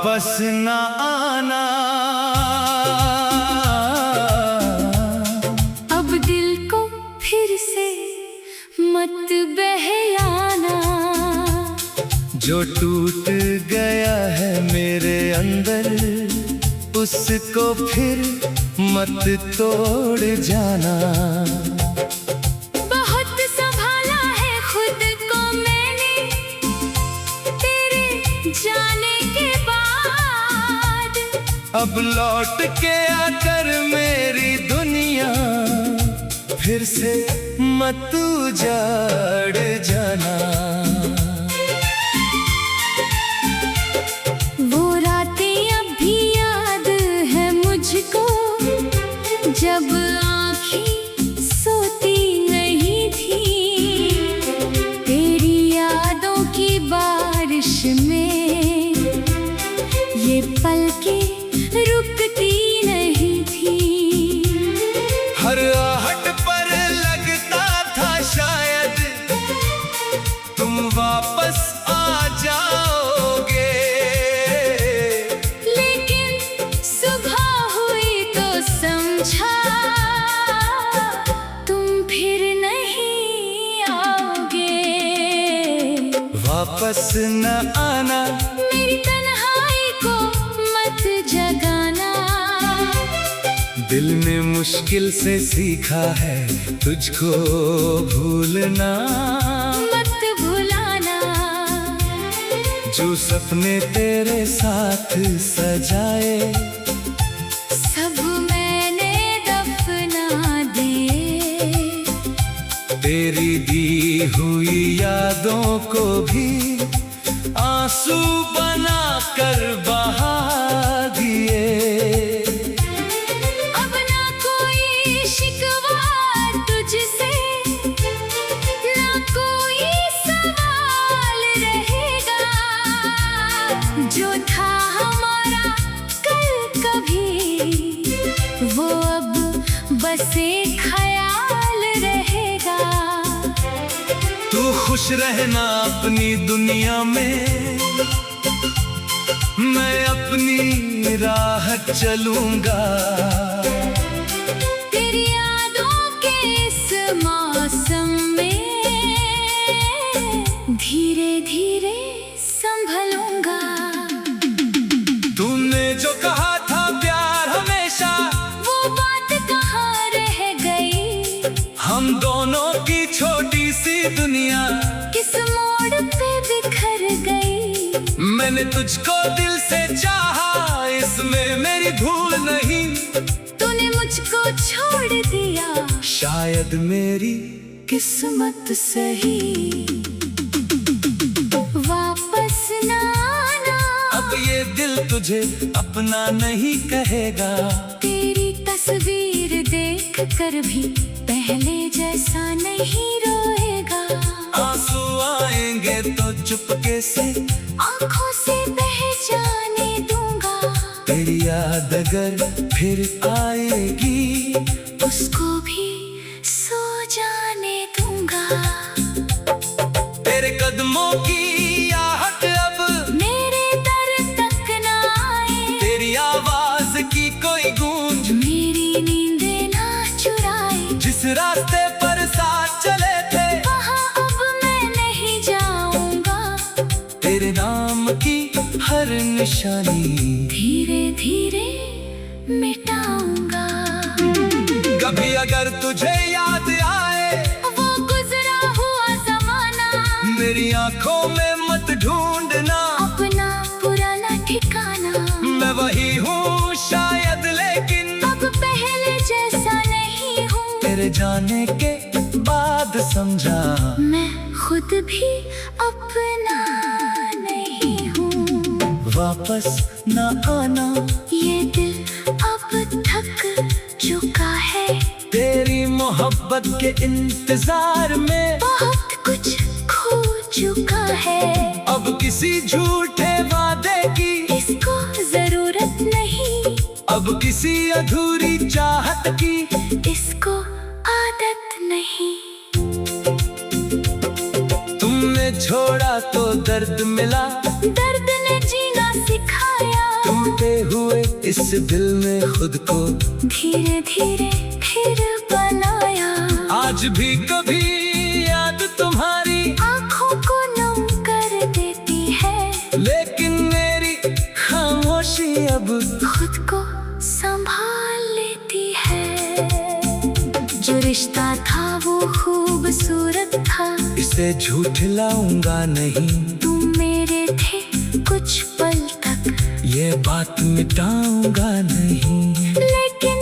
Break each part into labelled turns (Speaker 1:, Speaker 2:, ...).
Speaker 1: वापस न आना।
Speaker 2: अब दिल को फिर से मत बहलाना।
Speaker 1: जो टूट गया है मेरे अंदर उसको फिर मत तोड़ जाना।
Speaker 2: बहुत संभाला है खुद को मैंने तेरे जाने के बाद।
Speaker 1: अब लौट के आकर मेरी दुनिया फिर से मत उजाड़ जाना।
Speaker 2: वो रातें अब भी याद है मुझको जब आँखें सोती नहीं थी। तेरी यादों की बारिश में ये पलकें रुकती नहीं थी।
Speaker 1: हर आहट पर लगता था शायद तुम वापस आ जाओगे,
Speaker 2: लेकिन सुबह हुई तो समझा तुम फिर नहीं आओगे।
Speaker 1: वापस न आना।
Speaker 2: मेरी तन्हाई को मत जगाना।
Speaker 1: दिल ने मुश्किल से सीखा है तुझको भूलना।
Speaker 2: मत भुलाना।
Speaker 1: जो सपने तेरे साथ सजाए
Speaker 2: सब मैंने दफना दिए।
Speaker 1: तेरी दी हुई यादों को भी आंसू बना कर बहा दिए।
Speaker 2: अब ना कोई शिकवा तुझसे, ना कोई सवाल रहेगा। जो था हमारा कल कभी वो अब बस एक ख्याल रहेगा।
Speaker 1: तू खुश रहना अपनी दुनिया में, मैं अपनी राह चलूंगा।
Speaker 2: तेरी यादों के इस मौसम में धीरे धीरे संभलूंगा।
Speaker 1: तूने जो कहा था प्यार हमेशा
Speaker 2: वो बात कहाँ रह गई।
Speaker 1: हम दोनों की छोटी सी दुनिया
Speaker 2: किस मोड़ पे बिखर गई।
Speaker 1: मैंने तुझको दिल से चाहा, इसमें मेरी भूल नहीं।
Speaker 2: तूने मुझको छोड़ दिया,
Speaker 1: शायद मेरी
Speaker 2: किस्मत सही। वापस ना आना।
Speaker 1: अब ये दिल तुझे अपना नहीं कहेगा।
Speaker 2: तेरी तस्वीर देख कर भी पहले जैसा नहीं रोएगा।
Speaker 1: आंसू आएंगे तो चुपके से
Speaker 2: आँखों से बह जाने दूंगा।
Speaker 1: तेरी याद अगर फिर आएगी
Speaker 2: उसको भी सो जाने दूंगा।
Speaker 1: तेरे कदमों की आहट अब
Speaker 2: मेरे दर तक ना आए।
Speaker 1: तेरी आवाज की कोई गूंज
Speaker 2: मेरी नींदें ना चुराए।
Speaker 1: जिस रास्ते पर साथ चले थे
Speaker 2: वहाँ अब मैं नहीं जाऊंगा।
Speaker 1: तेरे नाम की हर निशानी
Speaker 2: धीरे धीरे मिटाऊंगा।
Speaker 1: कभी अगर तुझे याद आए
Speaker 2: वो गुजरा हुआ जमाना
Speaker 1: मेरी आंखों में मत ढूंढना।
Speaker 2: अपना पुराना ठिकाना।
Speaker 1: मैं वही हूँ शायद लेकिन
Speaker 2: अब पहले जैसा नहीं हूँ।
Speaker 1: तेरे जाने के बाद समझा
Speaker 2: मैं खुद भी अपना नहीं हूँ।
Speaker 1: वापस न आना।
Speaker 2: ये दिल अब थक चुका है।
Speaker 1: तेरी मोहब्बत के इंतजार में
Speaker 2: बहुत कुछ खो चुका है।
Speaker 1: अब किसी झूठे वादे की
Speaker 2: इसको जरूरत नहीं।
Speaker 1: अब किसी अधूरी चाहत की
Speaker 2: इसको आदत नहीं।
Speaker 1: तुमने छोड़ा तो दर्द मिला।
Speaker 2: दर्द ने जीना सिखाया।
Speaker 1: इस दिल में खुद को
Speaker 2: धीरे धीरे फिर बनाया।
Speaker 1: आज भी कभी याद तुम्हारी
Speaker 2: आँखों को नम कर देती है,
Speaker 1: लेकिन मेरी खामोशी अब
Speaker 2: खुद को संभाल लेती है। जो रिश्ता था वो खूबसूरत था,
Speaker 1: इसे झूठलाऊंगा नहीं।
Speaker 2: तुम मेरे थे कुछ पल तक,
Speaker 1: ये बात मिटाऊंगा नहीं।
Speaker 2: लेकिन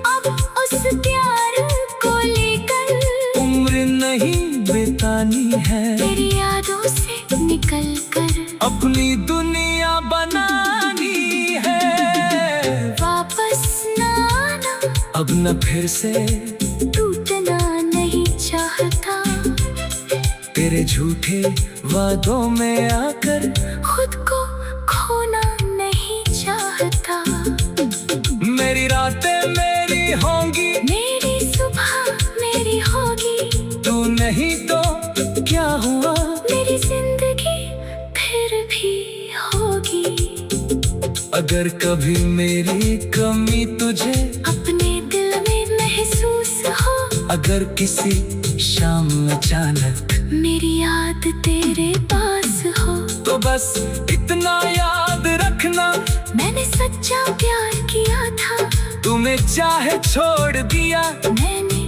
Speaker 2: अब उस प्यार को लेकर
Speaker 1: उम्र नहीं बितानी है,
Speaker 2: तेरी यादों से निकल कर
Speaker 1: अपनी दुनिया बनानी है।
Speaker 2: वापस ना आना,
Speaker 1: अब न फिर से
Speaker 2: टूटना नहीं चाहता।
Speaker 1: तेरे झूठे वादों में आकर
Speaker 2: खुद को खोना नहीं चाहता।
Speaker 1: मेरी रातें मेरी होंगी,
Speaker 2: मेरी सुबह मेरी होगी,
Speaker 1: तू नहीं तो क्या हुआ,
Speaker 2: मेरी जिंदगी फिर भी होगी।
Speaker 1: अगर कभी मेरी कमी तुझे
Speaker 2: अपने दिल में महसूस हो,
Speaker 1: अगर किसी शाम अचानक
Speaker 2: मेरी याद तेरे पास हो,
Speaker 1: तो बस इतना याद रखना,
Speaker 2: मैंने सच्चा प्यार किया था।
Speaker 1: तुम्हें चाहे छोड़ दिया,
Speaker 2: मैंने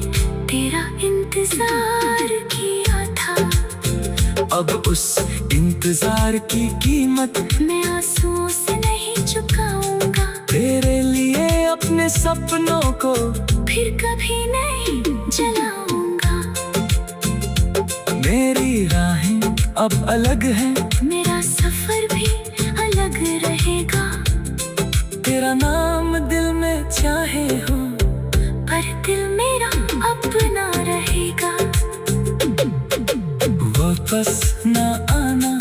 Speaker 2: तेरा इंतजार किया था।
Speaker 1: अब उस इंतजार की कीमत
Speaker 2: मैं आंसुओं से नहीं चुकाऊंगा,
Speaker 1: तेरे लिए अपने सपनों को
Speaker 2: फिर कभी नहीं जलाऊंगा।
Speaker 1: मेरी राहें अब अलग हैं,
Speaker 2: मेरा सफर भी अलग रहेगा।
Speaker 1: तेरा नाम दिल में चाहे हो,
Speaker 2: पर दिल मेरा अपना रहेगा।
Speaker 1: वापस न आना,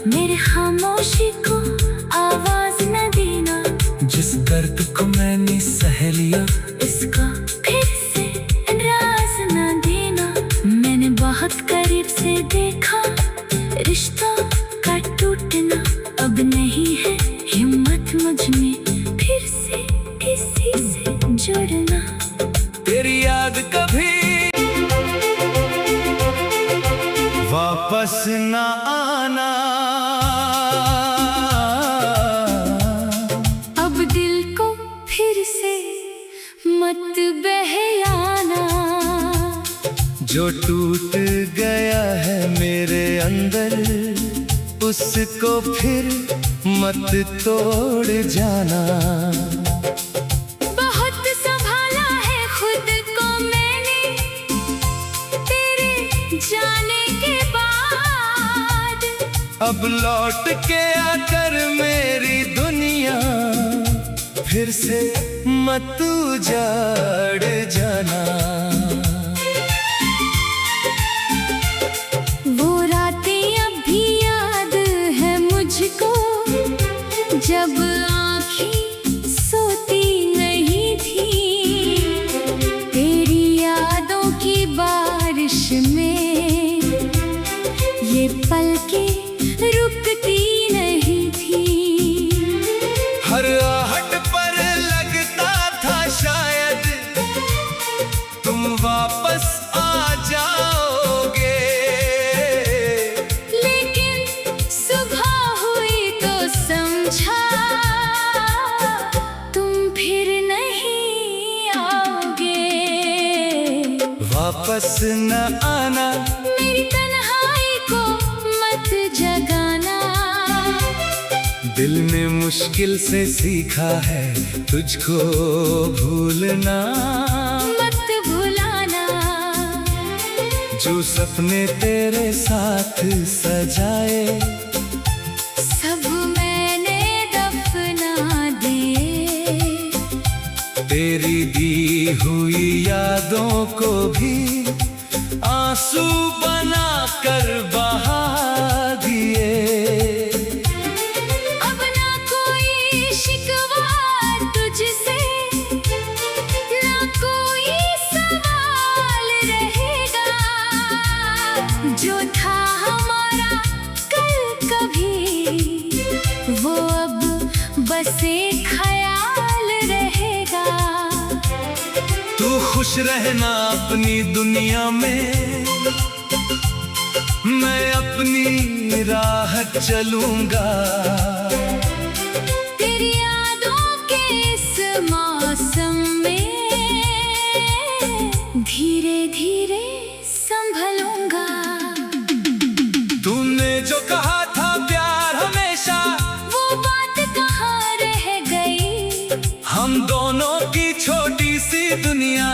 Speaker 2: मेरे खामोशी को आवाज न देना,
Speaker 1: जिस दर्द को मैंने सह लिया,
Speaker 2: इसका फिर से राज न देना। मैंने बहुत करीब से देखा रिश्तों का टूटना, अब नहीं है हिम्मत मुझ में फिर से किसी से जुड़ना।
Speaker 1: तेरी याद कभी वापस न आना।
Speaker 2: अब दिल को फिर से मत बहलाना,
Speaker 1: जो टूट गया है मेरे अंदर, उसको फिर मत तोड़ जाना।
Speaker 2: बहुत संभाला है खुद को मैंने तेरे जाने के बाद।
Speaker 1: अब लौट के आकर मेरी दुनिया फिर से मत उजाड़ जाना।
Speaker 2: वो रातें अब भी याद है मुझको, जब आँखें सोती नहीं थी। तेरी यादों की बारिश में ये पलकें रुकती नहीं थी।
Speaker 1: हर आहट पर लगता था शायद तुम वापस आ जाओगे,
Speaker 2: लेकिन सुबह हुई तो समझा तुम फिर नहीं आओगे।
Speaker 1: वापस न आना,
Speaker 2: मेरी तन्हाई को मत जगाना।
Speaker 1: दिल ने मुश्किल से सीखा है तुझको भूलना।
Speaker 2: मत भुलाना,
Speaker 1: जो सपने तेरे साथ सजाए,
Speaker 2: सब मैंने दफना दिए।
Speaker 1: तेरी दी हुई यादों को भी आंसू बना कर बहा दिए।
Speaker 2: अब ना कोई शिकवा तुझसे, ना कोई सवाल रहेगा। जो था हमारा कल कभी, वो अब बस एक ख्याल
Speaker 1: खुश रहना अपनी दुनिया में, मैं अपनी राह चलूंगा।
Speaker 2: तेरी यादों के इस मौसम में धीरे धीरे संभलूंगा।
Speaker 1: तूने जो कहा था प्यार हमेशा,
Speaker 2: वो बात कहाँ रह गई?
Speaker 1: हम दोनों की छोटी सी दुनिया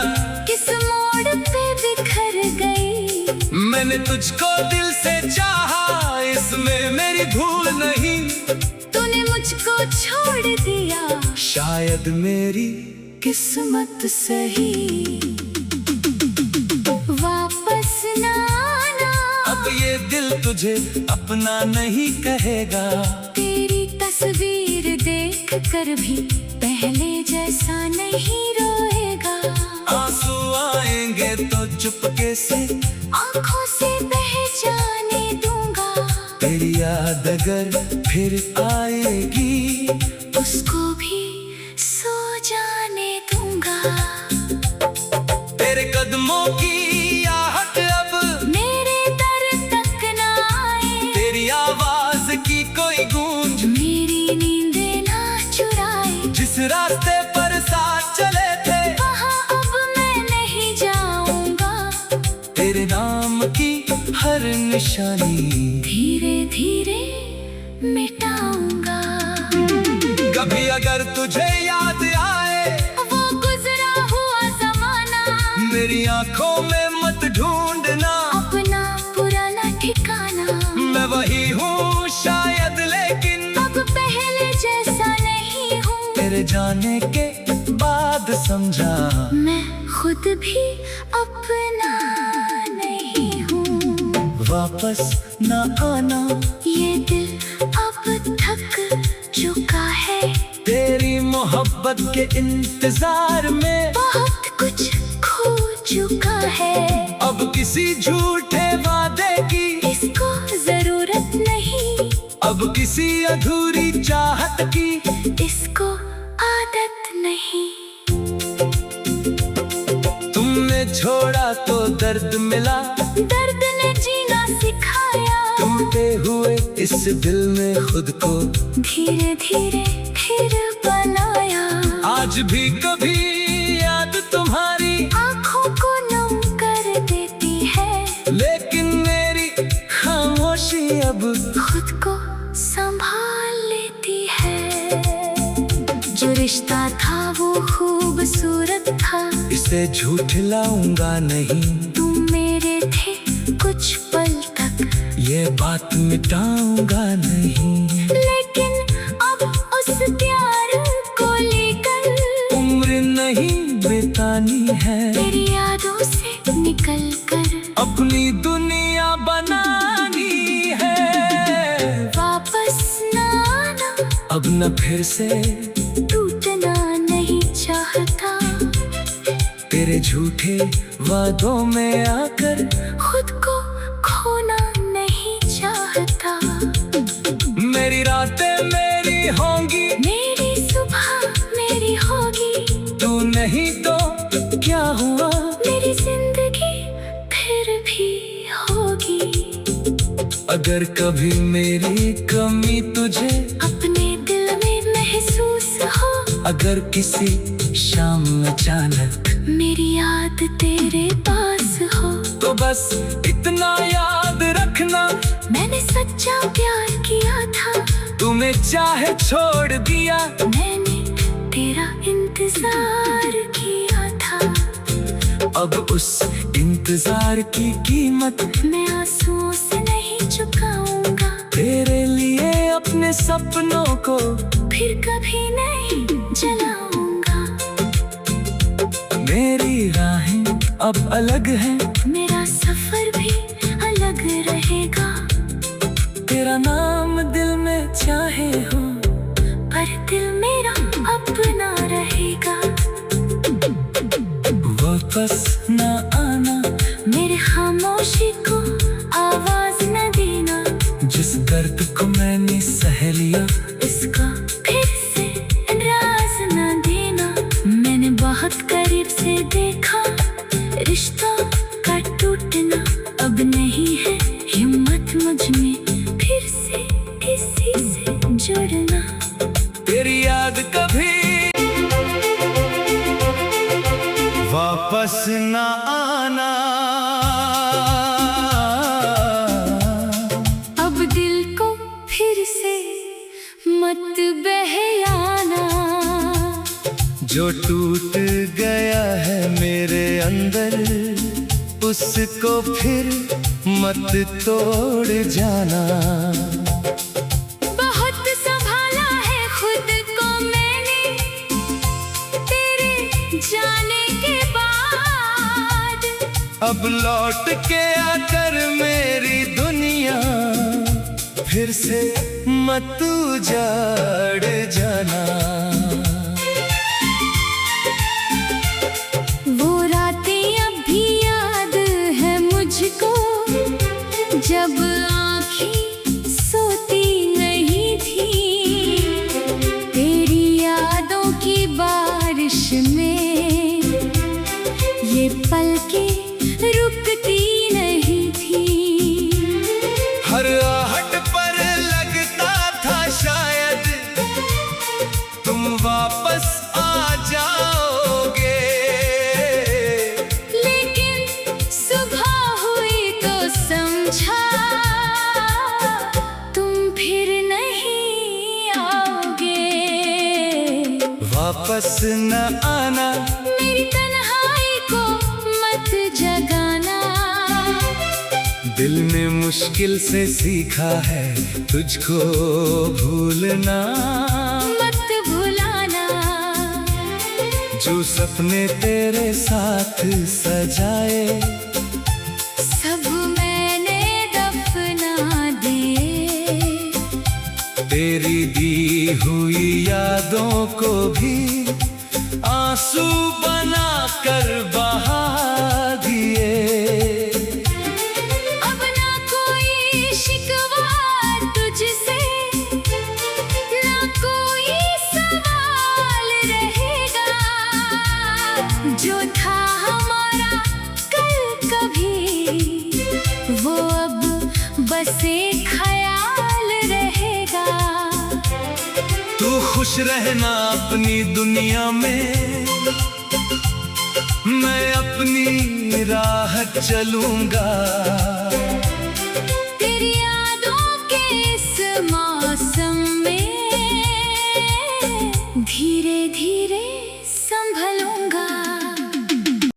Speaker 2: किस मोड़ पे बिखर गई?
Speaker 1: मैंने तुझको दिल से चाहा, इसमें मेरी भूल नहीं।
Speaker 2: तूने मुझको छोड़ दिया,
Speaker 1: शायद मेरी
Speaker 2: किस्मत सही। वापस ना आना,
Speaker 1: अब ये दिल तुझे अपना नहीं कहेगा।
Speaker 2: तेरी तस्वीर देख कर भी पहले जैसा नहीं रोएगा।
Speaker 1: आंसू आएंगे तो चुपके से
Speaker 2: आंखों से बह जाने दूंगा।
Speaker 1: तेरी याद अगर फिर आएगी,
Speaker 2: उसको भी सो जाने दूंगा।
Speaker 1: तेरे कदमों की आहट अब
Speaker 2: मेरे दर तक ना आए,
Speaker 1: तेरी आवाज की कोई गूंज
Speaker 2: मेरी नींदें ना चुराए।
Speaker 1: जिस रास्ते पर साथ चले थे,
Speaker 2: वहाँ अब मैं नहीं जाऊंगा।
Speaker 1: तेरे नाम की हर निशानी
Speaker 2: धीरे धीरे मिटाऊंगा।
Speaker 1: कभी अगर तुझे याद आए,
Speaker 2: वो गुजरा हुआ जमाना
Speaker 1: मेरी आंखों में मत ढूंढना।
Speaker 2: अपना पुराना ठिकाना,
Speaker 1: मैं वही हूँ शायद, लेकिन
Speaker 2: अब पहले जैसा नहीं हूँ।
Speaker 1: तेरे जाने के बाद समझा,
Speaker 2: मैं खुद भी अपना नहीं हूँ।
Speaker 1: वापस ना आना,
Speaker 2: ये दिल अब थक चुका है।
Speaker 1: तेरी मोहब्बत के इंतजार में
Speaker 2: बहुत कुछ खो चुका है।
Speaker 1: अब किसी झूठे वादे की
Speaker 2: इसको जरूरत नहीं,
Speaker 1: अब किसी अधूरी चाहत की
Speaker 2: इसको आदत नहीं।
Speaker 1: तुमने छोड़ा तो दर्द मिला,
Speaker 2: दर्द ने जीना सिखाया।
Speaker 1: टूटे हुए इस दिल में खुद को
Speaker 2: धीरे धीरे फिर बनाया।
Speaker 1: आज भी कभी याद तुम्हारी
Speaker 2: आँखों को नम कर देती है,
Speaker 1: लेकिन मेरी खामोशी अब
Speaker 2: खुद को संभाल लेती है। जो रिश्ता था वो खूबसूरत था,
Speaker 1: इसे झूठलाऊंगा नहीं।
Speaker 2: तुम मेरे थे कुछ पल तक,
Speaker 1: ये बात मिटाऊंगा नहीं।
Speaker 2: लेकिन अब उस प्यार को लेकर
Speaker 1: उम्र नहीं बितानी है,
Speaker 2: तेरी यादों से निकल कर
Speaker 1: अपनी दुनिया बनानी है।
Speaker 2: वापस ना आना,
Speaker 1: अब न फिर से
Speaker 2: टूटना नहीं चाहता।
Speaker 1: तेरे झूठे वादों में आकर
Speaker 2: खुद को खोना नहीं चाहता।
Speaker 1: मेरी रातें मेरी होंगी,
Speaker 2: मेरी सुबह मेरी होगी।
Speaker 1: तू नहीं तो क्या हुआ,
Speaker 2: मेरी जिंदगी फिर भी होगी।
Speaker 1: अगर कभी मेरी कमी तुझे
Speaker 2: अपने दिल में महसूस हो,
Speaker 1: अगर किसी शाम अचानक
Speaker 2: मेरी याद तेरे पास हो,
Speaker 1: तो बस इतना याद रखना,
Speaker 2: मैंने सच्चा प्यार किया था।
Speaker 1: तुम्हें चाहे छोड़ दिया,
Speaker 2: मैंने तेरा इंतजार किया था।
Speaker 1: अब उस इंतजार की कीमत
Speaker 2: मैं आंसुओं से नहीं चुकाऊंगा।
Speaker 1: तेरे लिए अपने सपनों को
Speaker 2: फिर कभी नहीं जलाऊंगा।
Speaker 1: मेरी राहें अब अलग हैं,
Speaker 2: मेरा सफर भी अलग रहेगा।
Speaker 1: तेरा नाम दिल में चाहे हो,
Speaker 2: पर दिल मेरा अपना रहेगा।
Speaker 1: वापस न आना,
Speaker 2: मेरे खामोशी को आवाज न देना।
Speaker 1: जिस दर्द को मैंने सह लिया,
Speaker 2: इसको फिर से राज न देना। मैंने बहुत करीब से देखा, जुड़ना।
Speaker 1: तेरी याद कभी वापस न आना।
Speaker 2: अब दिल को फिर से मत बहलाना।
Speaker 1: जो टूट गया है मेरे अंदर उसको फिर मत तोड़ जाना।
Speaker 2: बहुत संभाला है खुद को मैंने तेरे जाने के बाद।
Speaker 1: अब लौट के आकर मेरी दुनिया फिर से मत उजाड़ जाना।
Speaker 2: वो रातें अब भी याद है मुझको जब आँखें सोती नहीं थी। तेरी यादों की बारिश में ये पलकें रुकती नहीं थी।
Speaker 1: हर आहट पर लगता था शायद तुम वापस आ जाओगे।
Speaker 2: लेकिन सुबह हुई तो समझा तुम फिर नहीं आओगे।
Speaker 1: वापस न आना।
Speaker 2: मेरी तन्हाई को मत जगाना।
Speaker 1: दिल ने मुश्किल से सीखा है तुझको भूलना।
Speaker 2: मत भुलाना।
Speaker 1: जो सपने तेरे साथ सजाए
Speaker 2: सब मैंने दफना दिए।
Speaker 1: तेरी दी हुई यादों को भी आंसू बना कर बहा दिए।
Speaker 2: अब ना कोई शिकवा तुझसे ना कोई सवाल रहेगा। जो था हमारा कल कभी वो अब बस एक ख्याल रहेगा।
Speaker 1: तू खुश रहना अपनी दुनिया में मैं अपनी राह चलूंगा।
Speaker 2: तेरी यादों के इस मौसम में धीरे धीरे